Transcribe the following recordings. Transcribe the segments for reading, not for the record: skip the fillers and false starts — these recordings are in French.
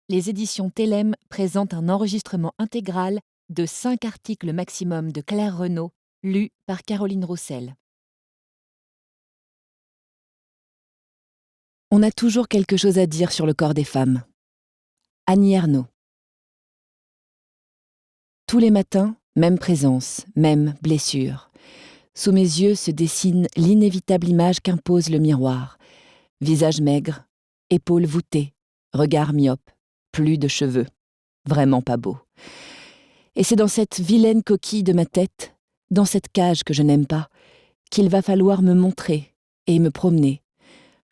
les éditions Télème présentent un enregistrement intégral de 5 articles maximum de Claire Renaud, lus par Caroline Roussel. On a toujours quelque chose à dire sur le corps des femmes. Annie Ernaux. Tous les matins, même présence, même blessure. Sous mes yeux se dessine l'inévitable image qu'impose le miroir. Visage maigre, épaules voûtées, regard myope, plus de cheveux. Vraiment pas beau. Et c'est dans cette vilaine coquille de ma tête, dans cette cage que je n'aime pas, qu'il va falloir me montrer et me promener.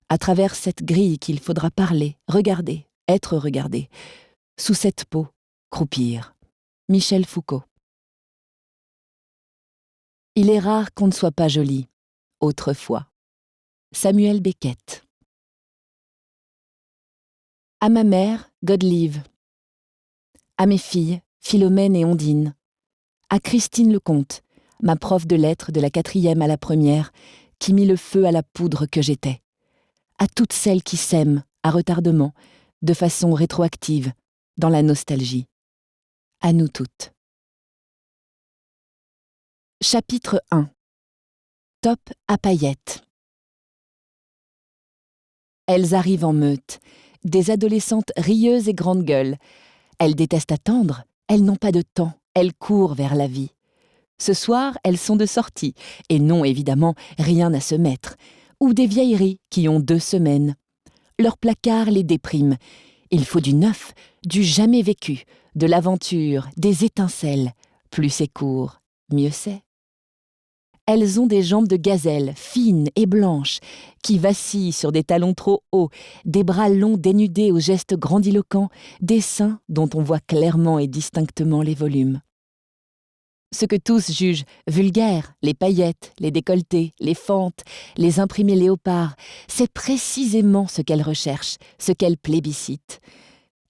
À travers cette grille qu'il faudra parler, regarder, être regardé. Sous cette peau, croupir. Michel Foucault. Il est rare qu'on ne soit pas jolie, autrefois. Samuel Beckett. À ma mère, Godelieve. À mes filles, Philomène et Ondine. À Christine Lecomte, ma prof de lettres de la 4e à la 1re, qui mit le feu à la poudre que j'étais. À toutes celles qui s'aiment, à retardement, de façon rétroactive, dans la nostalgie. À nous toutes. Chapitre 1. Top à paillettes. Elles arrivent en meute, des adolescentes rieuses et grandes gueules. Elles détestent attendre, elles n'ont pas de temps, elles courent vers la vie. Ce soir, elles sont de sortie, et n'ont évidemment rien à se mettre, ou des vieilleries qui ont 2 semaines. Leur placard les déprime. Il faut du neuf, du jamais vécu, de l'aventure, des étincelles. Plus c'est court, mieux c'est. Elles ont des jambes de gazelle, fines et blanches, qui vacillent sur des talons trop hauts, des bras longs dénudés aux gestes grandiloquents, des seins dont on voit clairement et distinctement les volumes. Ce que tous jugent vulgaire, les paillettes, les décolletés, les fentes, les imprimés léopards, c'est précisément ce qu'elles recherchent, ce qu'elles plébiscitent.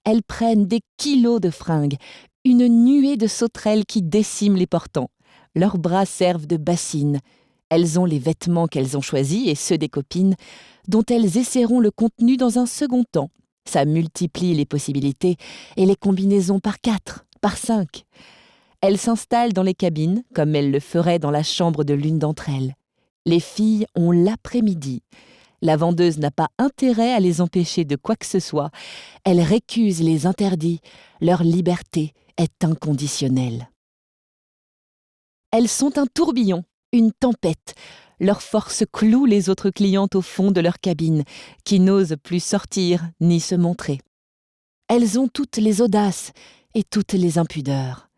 Elles prennent des kilos de fringues, une nuée de sauterelles qui déciment les portants. Leurs bras servent de bassines. Elles ont les vêtements qu'elles ont choisis et ceux des copines, dont elles essaieront le contenu dans un second temps. Ça multiplie les possibilités et les combinaisons par 4, par 5. Elles s'installent dans les cabines, comme elles le feraient dans la chambre de l'une d'entre elles. Les filles ont l'après-midi. La vendeuse n'a pas intérêt à les empêcher de quoi que ce soit. Elle récuse les interdits. Leur liberté est inconditionnelle. Elles sont un tourbillon, une tempête. Leur force cloue les autres clientes au fond de leur cabine, qui n'osent plus sortir ni se montrer. Elles ont toutes les audaces et toutes les impudeurs.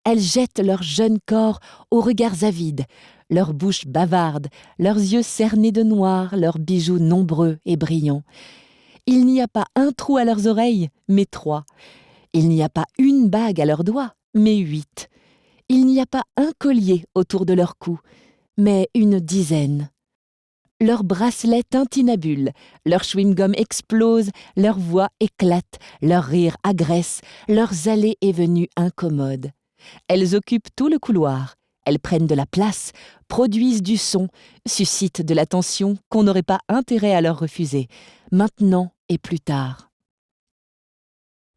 Elles jettent leurs jeunes corps aux regards avides, leurs bouches bavardes, leurs yeux cernés de noir, leurs bijoux nombreux et brillants. Il n'y a pas un trou à leurs oreilles, mais 3. Il n'y a pas une bague à leurs doigts, mais 8. Il n'y a pas un collier autour de leur cou, mais une dizaine. Leurs bracelets tintinabulent, leur chewing-gum explose, leur voix éclate, leur rire agresse, leurs allées et venues incommodent. Elles occupent tout le couloir, elles prennent de la place, produisent du son, suscitent de l'attention qu'on n'aurait pas intérêt à leur refuser, maintenant et plus tard.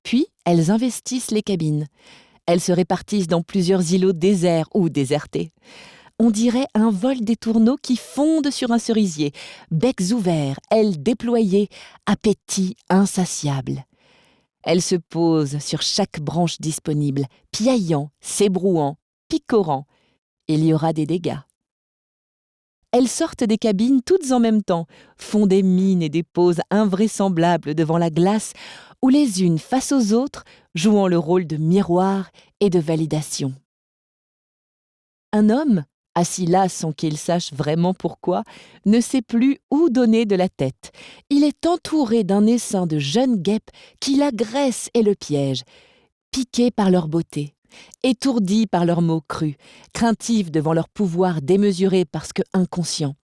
Puis, elles investissent les cabines. Elles se répartissent dans plusieurs îlots déserts ou désertés. On dirait un vol des tourneaux qui fondent sur un cerisier, becs ouverts, ailes déployées, appétit insatiable. Elles se posent sur chaque branche disponible, piaillant, s'ébrouant, picorant. Il y aura des dégâts. Elles sortent des cabines toutes en même temps, font des mines et des poses invraisemblables devant la glace, ou les unes face aux autres, jouant le rôle de miroir et de validation. Un homme, assis là sans qu'il sache vraiment pourquoi, ne sait plus où donner de la tête. Il est entouré d'un essaim de jeunes guêpes qui l'agressent et le piègent, piqués par leur beauté, étourdis par leurs mots crus, craintifs devant leur pouvoir démesuré parce que inconscient.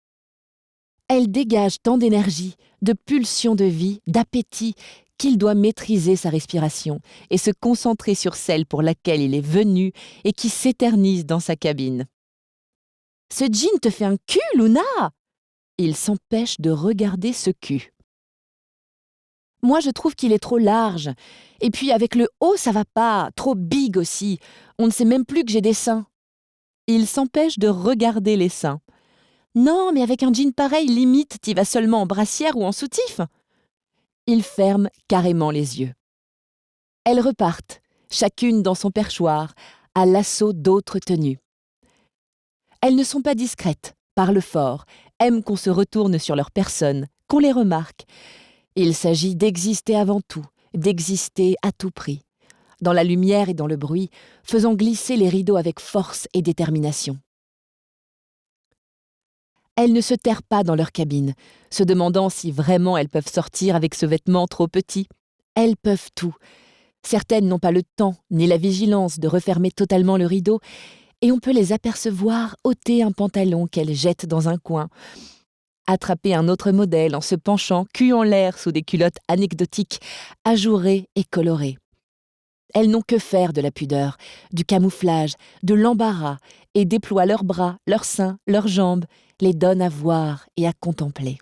Elle dégage tant d'énergie, de pulsions de vie, d'appétit, qu'il doit maîtriser sa respiration et se concentrer sur celle pour laquelle il est venu et qui s'éternise dans sa cabine. « Ce jean te fait un cul, Luna !» Il s'empêche de regarder ce cul. Moi, je trouve qu'il est trop large. Et puis, avec le haut, ça va pas. Trop big aussi. On ne sait même plus que j'ai des seins. Il s'empêche de regarder les seins. Non, mais avec un jean pareil, limite, t'y vas seulement en brassière ou en soutif. Il ferme carrément les yeux. Elles repartent, chacune dans son perchoir, à l'assaut d'autres tenues. Elles ne sont pas discrètes, parlent fort, aiment qu'on se retourne sur leur personne, qu'on les remarque. Il s'agit d'exister avant tout, d'exister à tout prix, dans la lumière et dans le bruit, faisant glisser les rideaux avec force et détermination. Elles ne se terrent pas dans leur cabine, se demandant si vraiment elles peuvent sortir avec ce vêtement trop petit. Elles peuvent tout. Certaines n'ont pas le temps ni la vigilance de refermer totalement le rideau, et on peut les apercevoir ôter un pantalon qu'elles jettent dans un coin, attraper un autre modèle en se penchant cul en l'air sous des culottes anecdotiques, ajourées et colorées. Elles n'ont que faire de la pudeur, du camouflage, de l'embarras, et déploient leurs bras, leurs seins, leurs jambes, les donnent à voir et à contempler.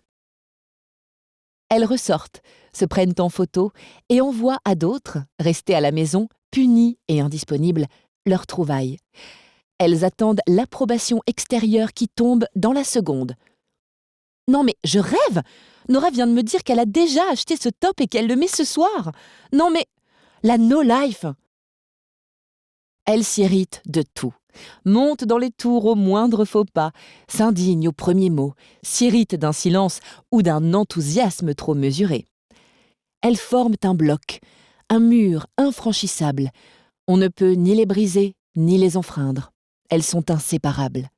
Elles ressortent, se prennent en photo et envoient à d'autres, restés à la maison, punis et indisponibles, leurs trouvailles. Elles attendent l'approbation extérieure qui tombe dans la seconde. Non mais je rêve! Nora vient de me dire qu'elle a déjà acheté ce top et qu'elle le met ce soir. Non mais la no-life! Elle s'irrite de tout, monte dans les tours au moindre faux pas, s'indigne au premier mot, s'irrite d'un silence ou d'un enthousiasme trop mesuré. Elles forment un bloc, un mur infranchissable. On ne peut ni les briser, ni les enfreindre. Elles sont inséparables.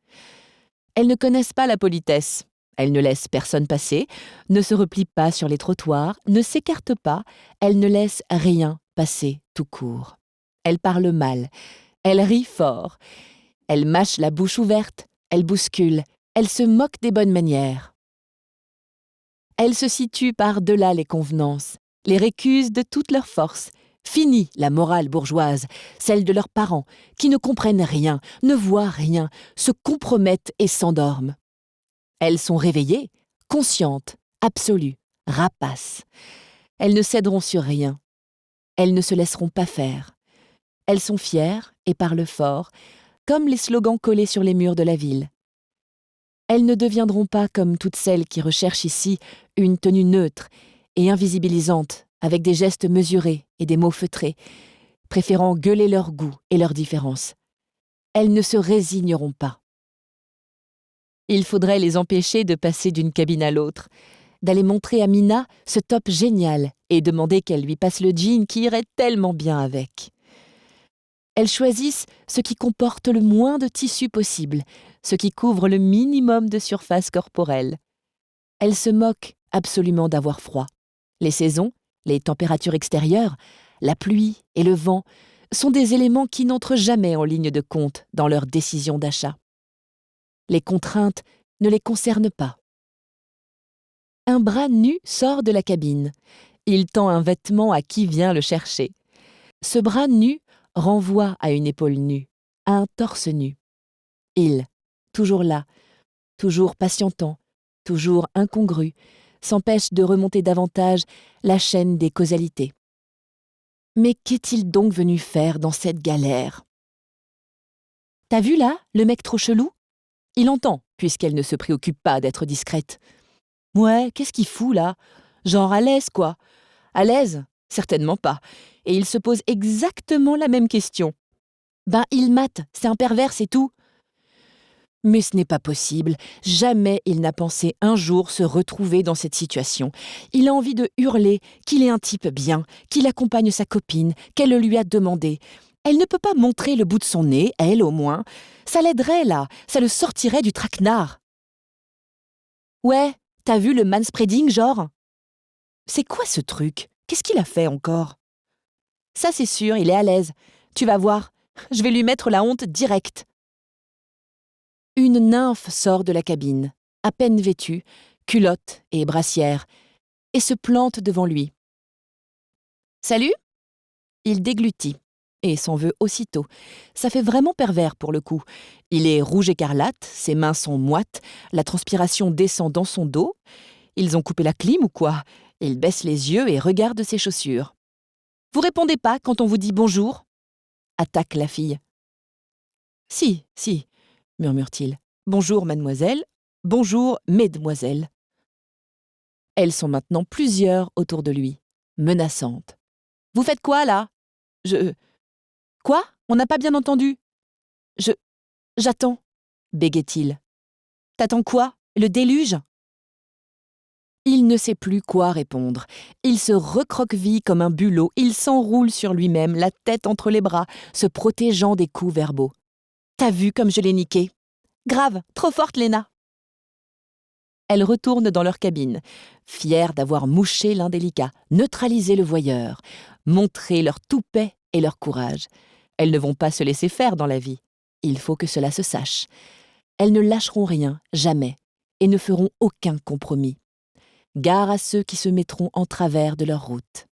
Elles ne connaissent pas la politesse. Elles ne laissent personne passer, ne se replient pas sur les trottoirs, ne s'écartent pas, elles ne laissent rien passer tout court. Elles parlent mal, elles rient fort, elles mâchent la bouche ouverte, elles bousculent, elles se moquent des bonnes manières. Elles se situent par-delà les convenances, les récusent de toute leur force. Fini la morale bourgeoise, celle de leurs parents, qui ne comprennent rien, ne voient rien, se compromettent et s'endorment. Elles sont réveillées, conscientes, absolues, rapaces. Elles ne céderont sur rien. Elles ne se laisseront pas faire. Elles sont fières et parlent fort, comme les slogans collés sur les murs de la ville. Elles ne deviendront pas comme toutes celles qui recherchent ici une tenue neutre et invisibilisante, avec des gestes mesurés et des mots feutrés, préférant gueuler leur goût et leurs différences. Elles ne se résigneront pas. Il faudrait les empêcher de passer d'une cabine à l'autre, d'aller montrer à Mina ce top génial et demander qu'elle lui passe le jean qui irait tellement bien avec. Elles choisissent ce qui comporte le moins de tissu possible, ce qui couvre le minimum de surface corporelle. Elles se moquent absolument d'avoir froid. Les saisons, les températures extérieures, la pluie et le vent sont des éléments qui n'entrent jamais en ligne de compte dans leur décision d'achat. Les contraintes ne les concernent pas. Un bras nu sort de la cabine. Il tend un vêtement à qui vient le chercher. Ce bras nu renvoie à une épaule nue, à un torse nu. Il, toujours là, toujours patientant, toujours incongru, s'empêche de remonter davantage la chaîne des causalités. Mais qu'est-il donc venu faire dans cette galère? T'as vu là, le mec trop chelou? Il entend, puisqu'elle ne se préoccupe pas d'être discrète. Ouais, qu'est-ce qu'il fout là? Genre à l'aise, quoi. À l'aise? Certainement pas. Et il se pose exactement la même question. Ben, il mate, c'est un pervers, c'est tout. Mais ce n'est pas possible. Jamais il n'a pensé un jour se retrouver dans cette situation. Il a envie de hurler qu'il est un type bien, qu'il accompagne sa copine, qu'elle le lui a demandé. Elle ne peut pas montrer le bout de son nez, elle au moins. Ça l'aiderait là, ça le sortirait du traquenard. Ouais, t'as vu le manspreading genre? C'est quoi ce truc? Qu'est-ce qu'il a fait encore? Ça c'est sûr, il est à l'aise. Tu vas voir, je vais lui mettre la honte directe. Une nymphe sort de la cabine, à peine vêtue, culotte et brassière, et se plante devant lui. Salut? Il déglutit et s'en veut aussitôt. Ça fait vraiment pervers pour le coup. Il est rouge écarlate, ses mains sont moites, la transpiration descend dans son dos. Ils ont coupé la clim ou quoi? Il baisse les yeux et regarde ses chaussures. « Vous répondez pas quand on vous dit bonjour ?» attaque la fille. « Si, si, » murmure-t-il. « Bonjour, mademoiselle. Bonjour, mesdemoiselles. » Elles sont maintenant plusieurs autour de lui, menaçantes. « Vous faites quoi, là ? » « Quoi ? On n'a pas bien entendu ? » J'attends, bégaye-t-il. « T'attends quoi ? Le déluge ?» Il ne sait plus quoi répondre. Il se recroqueville comme un bulot, il s'enroule sur lui-même, la tête entre les bras, se protégeant des coups verbaux. « T'as vu comme je l'ai niqué ? Grave, trop forte, Léna !» Elles retournent dans leur cabine, fières d'avoir mouché l'indélicat, neutralisé le voyeur, montré leur toupet et leur courage. Elles ne vont pas se laisser faire dans la vie. Il faut que cela se sache. Elles ne lâcheront rien, jamais, et ne feront aucun compromis. Gare à ceux qui se mettront en travers de leur route.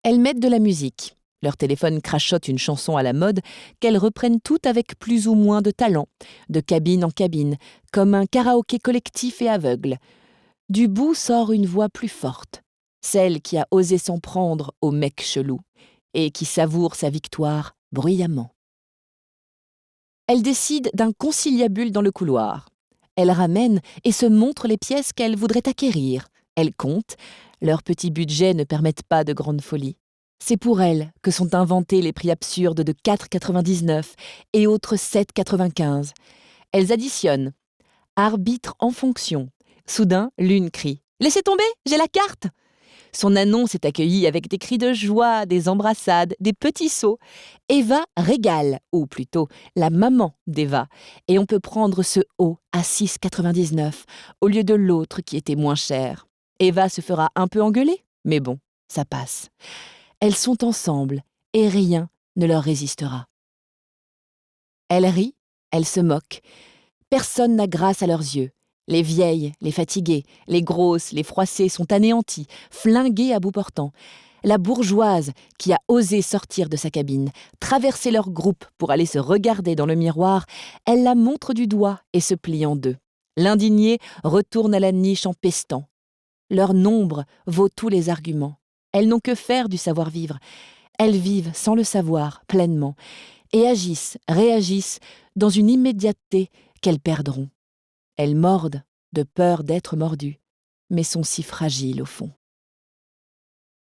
Elles mettent de la musique. Leur téléphone crachote une chanson à la mode qu'elles reprennent toutes avec plus ou moins de talent, de cabine en cabine, comme un karaoké collectif et aveugle. Du bout sort une voix plus forte, celle qui a osé s'en prendre au mec chelou et qui savoure sa victoire bruyamment. Elles décident d'un conciliabule dans le couloir. Elles ramènent et se montrent les pièces qu'elles voudraient acquérir. Elles comptent. Leurs petits budgets ne permettent pas de grandes folies. C'est pour elles que sont inventés les prix absurdes de 4,99 et autres 7,95. Elles additionnent, arbitrent en fonction. Soudain, l'une crie « Laissez tomber, j'ai la carte !» Son annonce est accueillie avec des cris de joie, des embrassades, des petits sauts. Eva régale, ou plutôt la maman d'Eva, et on peut prendre ce haut à 6,99 au lieu de l'autre qui était moins cher. Eva se fera un peu engueuler, mais bon, ça passe. Elles sont ensemble et rien ne leur résistera. Elles rient, elles se moquent. Personne n'a grâce à leurs yeux. Les vieilles, les fatiguées, les grosses, les froissées sont anéanties, flinguées à bout portant. La bourgeoise qui a osé sortir de sa cabine, traverser leur groupe pour aller se regarder dans le miroir, elle la montre du doigt et se plie en deux. L'indigné retourne à la niche en pestant. Leur nombre vaut tous les arguments. Elles n'ont que faire du savoir-vivre. Elles vivent sans le savoir, pleinement, et agissent, réagissent dans une immédiateté qu'elles perdront. Elles mordent de peur d'être mordues, mais sont si fragiles au fond.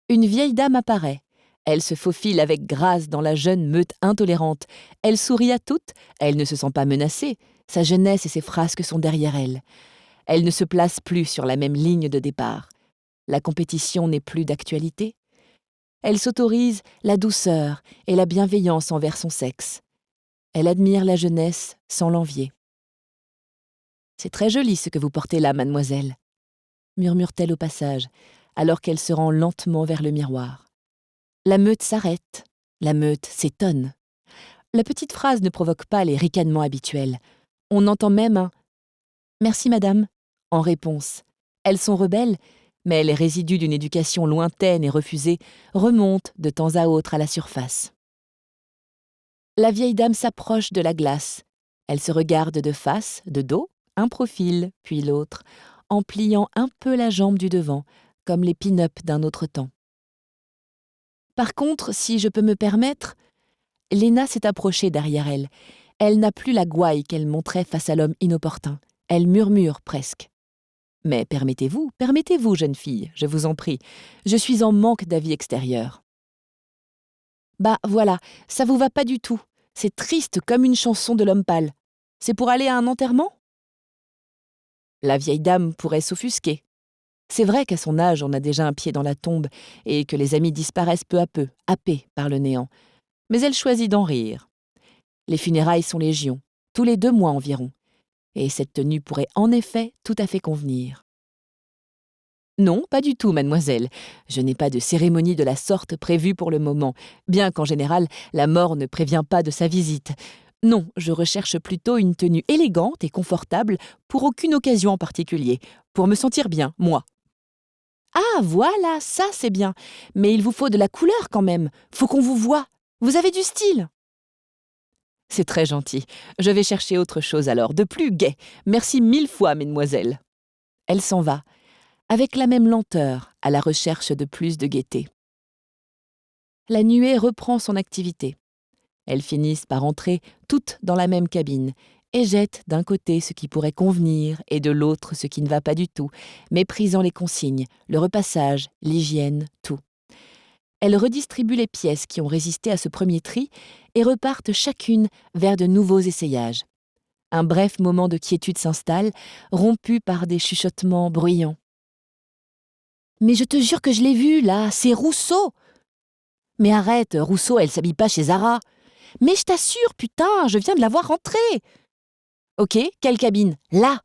Une vieille dame apparaît. Elle se faufile avec grâce dans la jeune meute intolérante. Elle sourit à toutes, elle ne se sent pas menacée. Sa jeunesse et ses frasques sont derrière elle. Elle ne se place plus sur la même ligne de départ. La compétition n'est plus d'actualité. Elle s'autorise la douceur et la bienveillance envers son sexe. Elle admire la jeunesse sans l'envier. « C'est très joli ce que vous portez là, mademoiselle », murmure-t-elle au passage, alors qu'elle se rend lentement vers le miroir. La meute s'arrête, la meute s'étonne. La petite phrase ne provoque pas les ricanements habituels. On entend même un « Merci madame » en réponse. Elles sont rebelles, mais les résidus d'une éducation lointaine et refusée remontent de temps à autre à la surface. La vieille dame s'approche de la glace. Elle se regarde de face, de dos, un profil, puis l'autre, en pliant un peu la jambe du devant, comme les pin-up d'un autre temps. Par contre, si je peux me permettre, Léna s'est approchée derrière elle. Elle n'a plus la gouaille qu'elle montrait face à l'homme inopportun. Elle murmure presque. « Mais permettez-vous, jeune fille, je vous en prie. Je suis en manque d'avis extérieur. » « Bah voilà, ça vous va pas du tout. C'est triste comme une chanson de l'homme pâle. C'est pour aller à un enterrement ?» La vieille dame pourrait s'offusquer. C'est vrai qu'à son âge, on a déjà un pied dans la tombe et que les amis disparaissent peu à peu, happés par le néant. Mais elle choisit d'en rire. Les funérailles sont légion, tous les 2 mois environ. Et cette tenue pourrait en effet tout à fait convenir. « Non, pas du tout, mademoiselle. Je n'ai pas de cérémonie de la sorte prévue pour le moment, bien qu'en général, la mort ne prévient pas de sa visite. Non, je recherche plutôt une tenue élégante et confortable pour aucune occasion en particulier, pour me sentir bien, moi. »« Ah, voilà, ça c'est bien. Mais il vous faut de la couleur quand même. Faut qu'on vous voie. Vous avez du style. » « C'est très gentil. Je vais chercher autre chose alors, de plus gai. Merci 1000 fois, mesdemoiselles. » Elle s'en va. avec la même lenteur, à la recherche de plus de gaieté. La nuée reprend son activité. Elles finissent par entrer toutes dans la même cabine et jettent d'un côté ce qui pourrait convenir et de l'autre ce qui ne va pas du tout, méprisant les consignes, le repassage, l'hygiène, tout. Elles redistribuent les pièces qui ont résisté à ce premier tri et repartent chacune vers de nouveaux essayages. Un bref moment de quiétude s'installe, rompu par des chuchotements bruyants. « Mais je te jure que je l'ai vu, là, c'est Rousseau !»« Mais arrête, Rousseau, elle s'habille pas chez Zara !»« Mais je t'assure, putain, je viens de la voir rentrer !»« Ok, quelle cabine ? Là !»«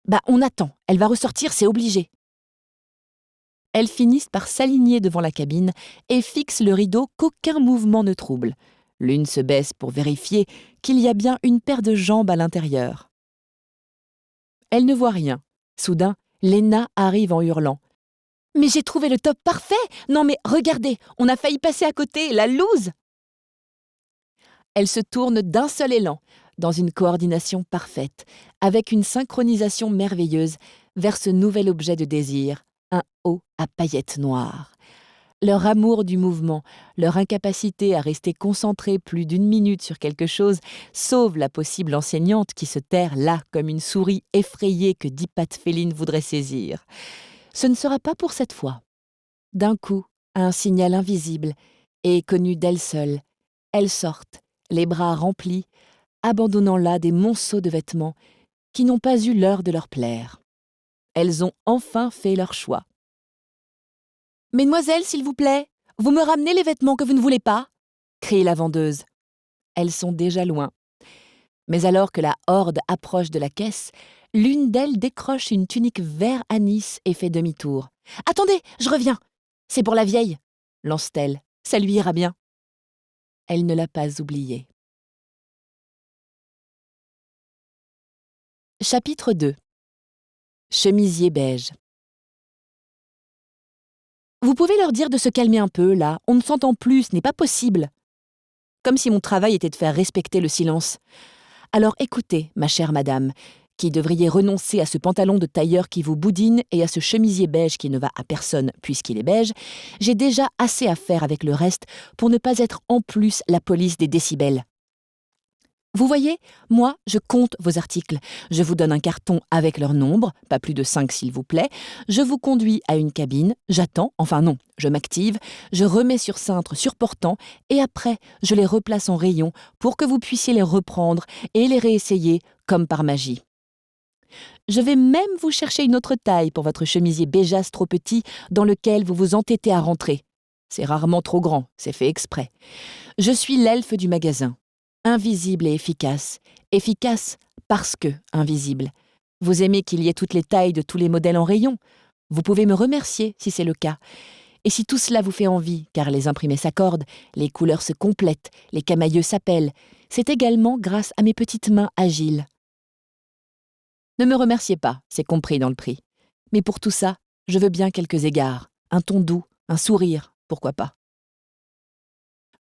Bah, on attend, elle va ressortir, c'est obligé. » Elles finissent par s'aligner devant la cabine et fixent le rideau qu'aucun mouvement ne trouble. L'une se baisse pour vérifier qu'il y a bien une paire de jambes à l'intérieur. Elle ne voit rien. Soudain, Léna arrive en hurlant. « Mais j'ai trouvé le top parfait ! Non mais regardez, on a failli passer à côté, la loose !» Elle se tourne d'un seul élan, dans une coordination parfaite, avec une synchronisation merveilleuse, vers ce nouvel objet de désir, un haut à paillettes noires. Leur amour du mouvement, leur incapacité à rester concentrée plus d'1 minute sur quelque chose sauve la possible enseignante qui se terre là comme une souris effrayée que 10 pattes félines voudraient saisir. Ce ne sera pas pour cette fois. D'un coup, un signal invisible et connu d'elles seules, elles sortent, les bras remplis, abandonnant là des monceaux de vêtements qui n'ont pas eu l'heure de leur plaire. Elles ont enfin fait leur choix. « Mesdemoiselles, s'il vous plaît, vous me ramenez les vêtements que vous ne voulez pas ?» crie la vendeuse. Elles sont déjà loin. Mais alors que la horde approche de la caisse, l'une d'elles décroche une tunique vert anis et fait demi-tour. « Attendez, je reviens. C'est pour la vieille, » lance-t-elle. « Ça lui ira bien. » Elle ne l'a pas oublié. Chapitre 2. Chemisier beige. Vous pouvez leur dire de se calmer un peu, là. On ne s'entend plus, ce n'est pas possible. Comme si mon travail était de faire respecter le silence. Alors écoutez, ma chère madame, qui devriez renoncer à ce pantalon de tailleur qui vous boudine et à ce chemisier beige qui ne va à personne puisqu'il est beige, j'ai déjà assez à faire avec le reste pour ne pas être en plus la police des décibels. Vous voyez, moi, je compte vos articles. Je vous donne un carton avec leur nombre, pas plus de 5 s'il vous plaît. Je vous conduis à une cabine, j'attends, enfin non, je m'active, je remets sur cintre surportant et après, je les replace en rayon pour que vous puissiez les reprendre et les réessayer comme par magie. Je vais même vous chercher une autre taille pour votre chemisier beigeasse trop petit dans lequel vous vous entêtez à rentrer. C'est rarement trop grand, c'est fait exprès. Je suis l'elfe du magasin. Invisible et efficace. Efficace parce que invisible. Vous aimez qu'il y ait toutes les tailles de tous les modèles en rayon. Vous pouvez me remercier si c'est le cas. Et si tout cela vous fait envie, car les imprimés s'accordent, les couleurs se complètent, les camailleux s'appellent, c'est également grâce à mes petites mains agiles. Ne me remerciez pas, c'est compris dans le prix. Mais pour tout ça, je veux bien quelques égards, un ton doux, un sourire, pourquoi pas.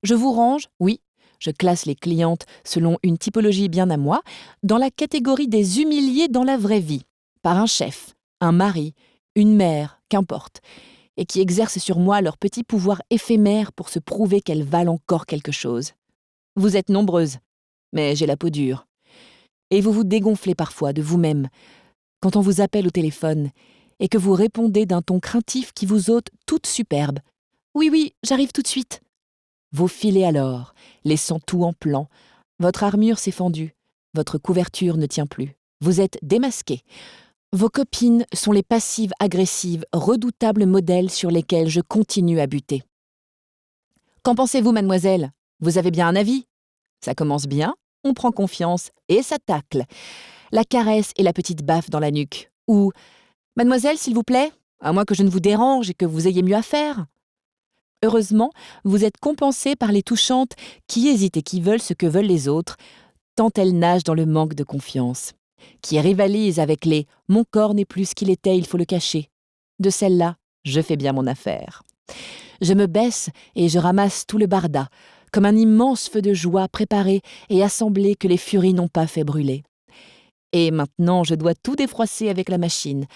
Je vous range, oui. Je classe les clientes selon une typologie bien à moi, dans la catégorie des humiliés dans la vraie vie, par un chef, un mari, une mère, qu'importe, et qui exercent sur moi leur petit pouvoir éphémère pour se prouver qu'elles valent encore quelque chose. Vous êtes nombreuses, mais j'ai la peau dure. Et vous vous dégonflez parfois de vous-même, quand on vous appelle au téléphone, et que vous répondez d'un ton craintif qui vous ôte toute superbe. « Oui, j'arrive tout de suite !» Vous filez alors, laissant tout en plan. Votre armure s'est fendue, votre couverture ne tient plus. Vous êtes démasqué. Vos copines sont les passives agressives, redoutables modèles sur lesquels je continue à buter. Qu'en pensez-vous, mademoiselle ? Vous avez bien un avis ? Ça commence bien, on prend confiance et ça tacle. La caresse et la petite baffe dans la nuque. Ou « Mademoiselle, s'il vous plaît, à moins que je ne vous dérange et que vous ayez mieux à faire ?» Heureusement, vous êtes compensé par les touchantes qui hésitent et qui veulent ce que veulent les autres, tant elles nagent dans le manque de confiance, qui rivalisent avec les « mon corps n'est plus ce qu'il était, il faut le cacher ». De celles-là, je fais bien mon affaire. Je me baisse et je ramasse tout le barda, comme un immense feu de joie préparé et assemblé que les furies n'ont pas fait brûler. Et maintenant, je dois tout défroisser avec la machine,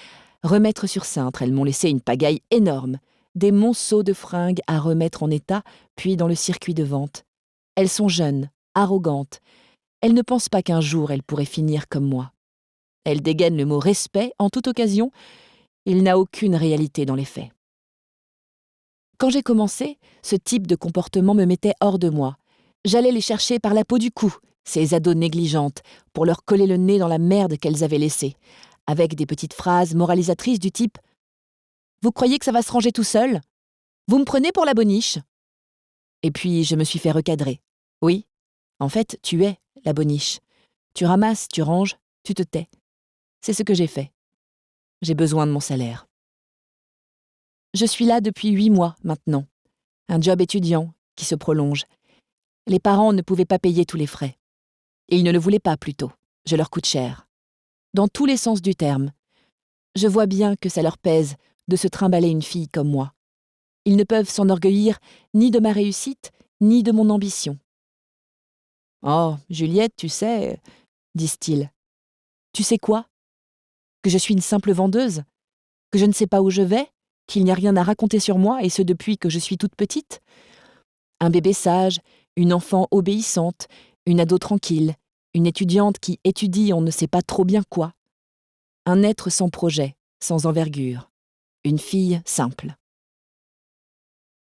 Remettre sur cintre, elles m'ont laissé une pagaille énorme, des monceaux de fringues à remettre en état, puis dans le circuit de vente. Elles sont jeunes, arrogantes. Elles ne pensent pas qu'un jour elles pourraient finir comme moi. Elles dégainent le mot respect en toute occasion. Il n'a aucune réalité dans les faits. Quand j'ai commencé, ce type de comportement me mettait hors de moi. J'allais les chercher par la peau du cou, ces ados négligentes, pour leur coller le nez dans la merde qu'elles avaient laissée, avec des petites phrases moralisatrices du type « Vous croyez que ça va se ranger tout seul ? Vous me prenez pour la boniche ?» Et puis je me suis fait recadrer. Oui, en fait, tu es la boniche. Tu ramasses, tu ranges, tu te tais. C'est ce que j'ai fait. J'ai besoin de mon salaire. Je suis là depuis 8 mois maintenant. Un job étudiant qui se prolonge. Les parents ne pouvaient pas payer tous les frais. Ils ne le voulaient pas plutôt. Je leur coûte cher. Dans tous les sens du terme. Je vois bien que ça leur pèse de se trimballer une fille comme moi. Ils ne peuvent s'enorgueillir ni de ma réussite, ni de mon ambition. « Oh, Juliette, tu sais, disent-ils. Tu sais quoi ? Que je suis une simple vendeuse ? Que je ne sais pas où je vais ? Qu'il n'y a rien à raconter sur moi, et ce depuis que je suis toute petite ? Un bébé sage, une enfant obéissante, une ado tranquille, une étudiante qui étudie on ne sait pas trop bien quoi. Un être sans projet, sans envergure. Une fille simple.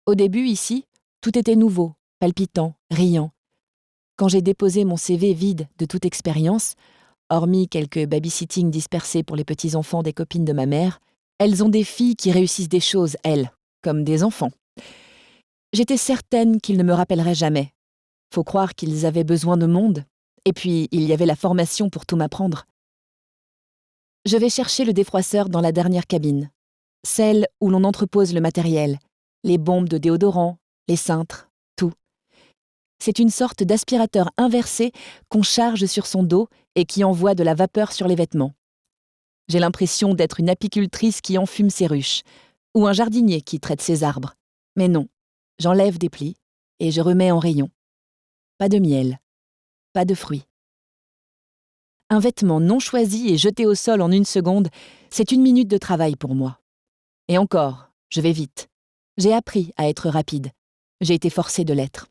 Au début, ici, tout était nouveau, palpitant, riant. Quand j'ai déposé mon CV vide de toute expérience, hormis quelques babysitting dispersés pour les petits-enfants des copines de ma mère, elles ont des filles qui réussissent des choses, elles, comme des enfants. J'étais certaine qu'ils ne me rappelleraient jamais. Faut croire qu'ils avaient besoin de monde. Et puis, il y avait la formation pour tout m'apprendre. Je vais chercher le défroisseur dans la dernière cabine. Celle où l'on entrepose le matériel, les bombes de déodorant, les cintres, tout. C'est une sorte d'aspirateur inversé qu'on charge sur son dos et qui envoie de la vapeur sur les vêtements. J'ai l'impression d'être une apicultrice qui enfume ses ruches, ou un jardinier qui traite ses arbres. Mais non, j'enlève des plis et je remets en rayon. Pas de miel, pas de fruits. Un vêtement non choisi et jeté au sol en 1 seconde, c'est 1 minute de travail pour moi. Et encore, je vais vite. J'ai appris à être rapide. J'ai été forcée de l'être.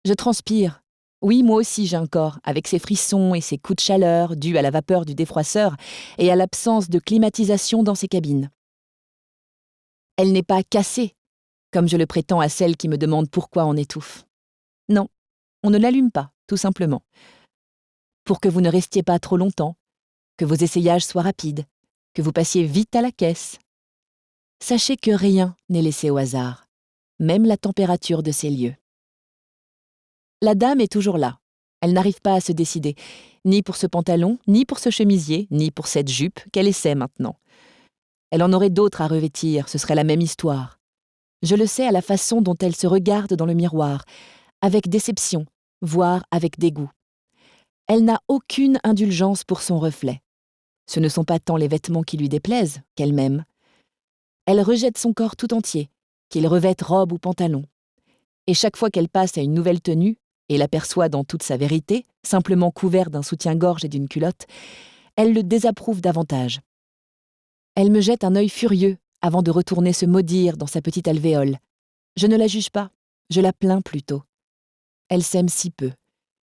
Je transpire. Oui, moi aussi j'ai un corps, avec ses frissons et ses coups de chaleur dus à la vapeur du défroisseur et à l'absence de climatisation dans ses cabines. Elle n'est pas cassée, comme je le prétends à celles qui me demandent pourquoi on étouffe. Non, on ne l'allume pas, tout simplement. Pour que vous ne restiez pas trop longtemps, que vos essayages soient rapides, que vous passiez vite à la caisse. Sachez que rien n'est laissé au hasard, même la température de ces lieux. La dame est toujours là. Elle n'arrive pas à se décider, ni pour ce pantalon, ni pour ce chemisier, ni pour cette jupe qu'elle essaie maintenant. Elle en aurait d'autres à revêtir, ce serait la même histoire. Je le sais à la façon dont elle se regarde dans le miroir, avec déception, voire avec dégoût. Elle n'a aucune indulgence pour son reflet. Ce ne sont pas tant les vêtements qui lui déplaisent qu'elle m'aime. Elle rejette son corps tout entier, qu'il revête robe ou pantalon. Et chaque fois qu'elle passe à une nouvelle tenue, et l'aperçoit dans toute sa vérité, simplement couvert d'un soutien-gorge et d'une culotte, elle le désapprouve davantage. Elle me jette un œil furieux avant de retourner se maudire dans sa petite alvéole. Je ne la juge pas, je la plains plutôt. Elle s'aime si peu.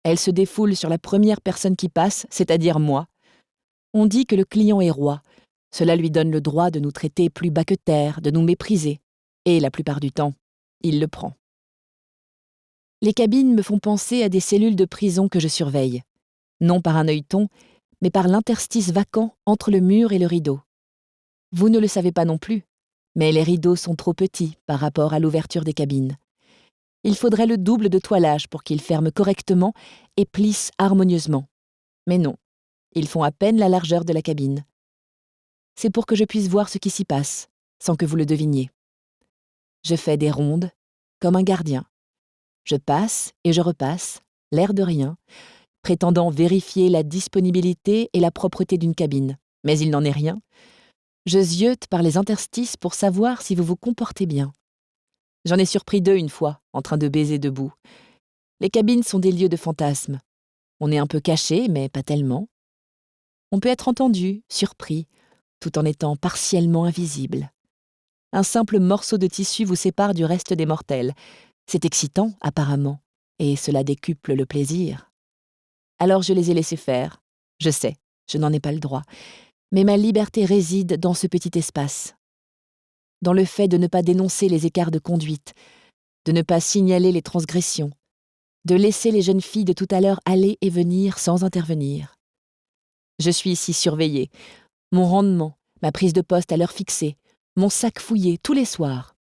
Elle se défoule sur la première personne qui passe, c'est-à-dire moi. On dit que le client est roi. Cela lui donne le droit de nous traiter plus bas que terre, de nous mépriser. Et la plupart du temps, il le prend. Les cabines me font penser à des cellules de prison que je surveille. Non par un œilleton, mais par l'interstice vacant entre le mur et le rideau. Vous ne le savez pas non plus, mais les rideaux sont trop petits par rapport à l'ouverture des cabines. Il faudrait le double de toilage pour qu'ils ferment correctement et plissent harmonieusement. Mais non, ils font à peine la largeur de la cabine. C'est pour que je puisse voir ce qui s'y passe, sans que vous le deviniez. Je fais des rondes, comme un gardien. Je passe et je repasse, l'air de rien, prétendant vérifier la disponibilité et la propreté d'une cabine. Mais il n'en est rien. Je ziote par les interstices pour savoir si vous vous comportez bien. J'en ai surpris 2 une fois, en train de baiser debout. Les cabines sont des lieux de fantasmes. On est un peu caché, mais pas tellement. On peut être entendu, surpris, tout en étant partiellement invisible. Un simple morceau de tissu vous sépare du reste des mortels. C'est excitant, apparemment, et cela décuple le plaisir. Alors je les ai laissés faire. Je sais, je n'en ai pas le droit. Mais ma liberté réside dans ce petit espace. Dans le fait de ne pas dénoncer les écarts de conduite, de ne pas signaler les transgressions, de laisser les jeunes filles de tout à l'heure aller et venir sans intervenir. Je suis ici surveillée. Mon rendement, ma prise de poste à l'heure fixée, mon sac fouillé tous les soirs.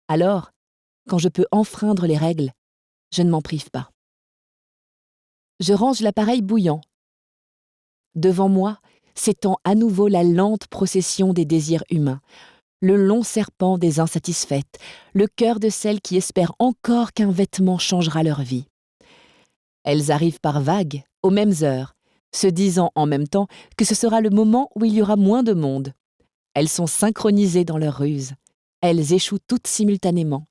Alors, quand je peux enfreindre les règles, je ne m'en prive pas. Je range l'appareil bouillant. Devant moi s'étend à nouveau la lente procession des désirs humains, le long serpent des insatisfaites, le cœur de celles qui espèrent encore qu'un vêtement changera leur vie. Elles arrivent par vagues, aux mêmes heures, se disant en même temps que ce sera le moment où il y aura moins de monde. Elles sont synchronisées dans leurs ruses. Elles échouent toutes simultanément.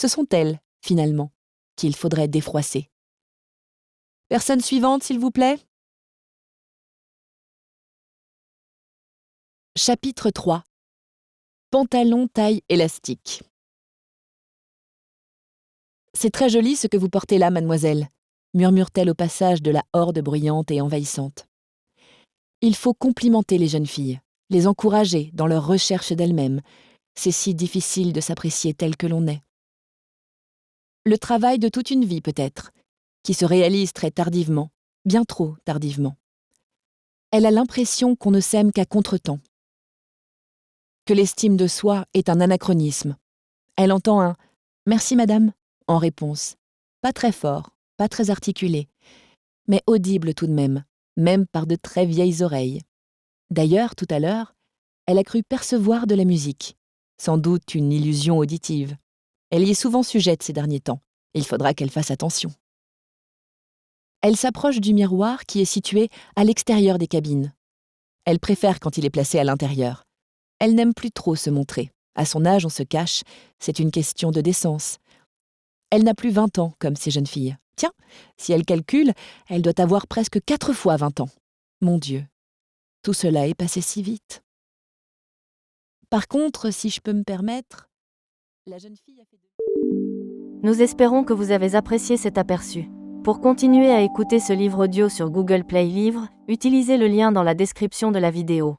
Ce sont elles, finalement, qu'il faudrait défroisser. Personne suivante, s'il vous plaît. Chapitre 3. Pantalon taille élastique. C'est très joli ce que vous portez là, mademoiselle, murmure-t-elle au passage de la horde bruyante et envahissante. Il faut complimenter les jeunes filles, les encourager dans leur recherche d'elles-mêmes. C'est si difficile de s'apprécier tel que l'on est. Le travail de toute une vie, peut-être, qui se réalise très tardivement, bien trop tardivement. Elle a l'impression qu'on ne s'aime qu'à contretemps, que l'estime de soi est un anachronisme. Elle entend un « merci madame » en réponse, pas très fort, pas très articulé, mais audible tout de même par de très vieilles oreilles. D'ailleurs, tout à l'heure, elle a cru percevoir de la musique, sans doute une illusion auditive. Elle y est souvent sujette ces derniers temps. Il faudra qu'elle fasse attention. Elle s'approche du miroir qui est situé à l'extérieur des cabines. Elle préfère quand il est placé à l'intérieur. Elle n'aime plus trop se montrer. À son âge, on se cache, c'est une question de décence. Elle n'a plus 20 ans comme ces jeunes filles. Tiens, si elle calcule, elle doit avoir presque 4 fois 20 ans. Mon Dieu, tout cela est passé si vite. Par contre, si je peux me permettre, la jeune fille a fait de... Nous espérons que vous avez apprécié cet aperçu. Pour continuer à écouter ce livre audio sur Google Play Livres, utilisez le lien dans la description de la vidéo.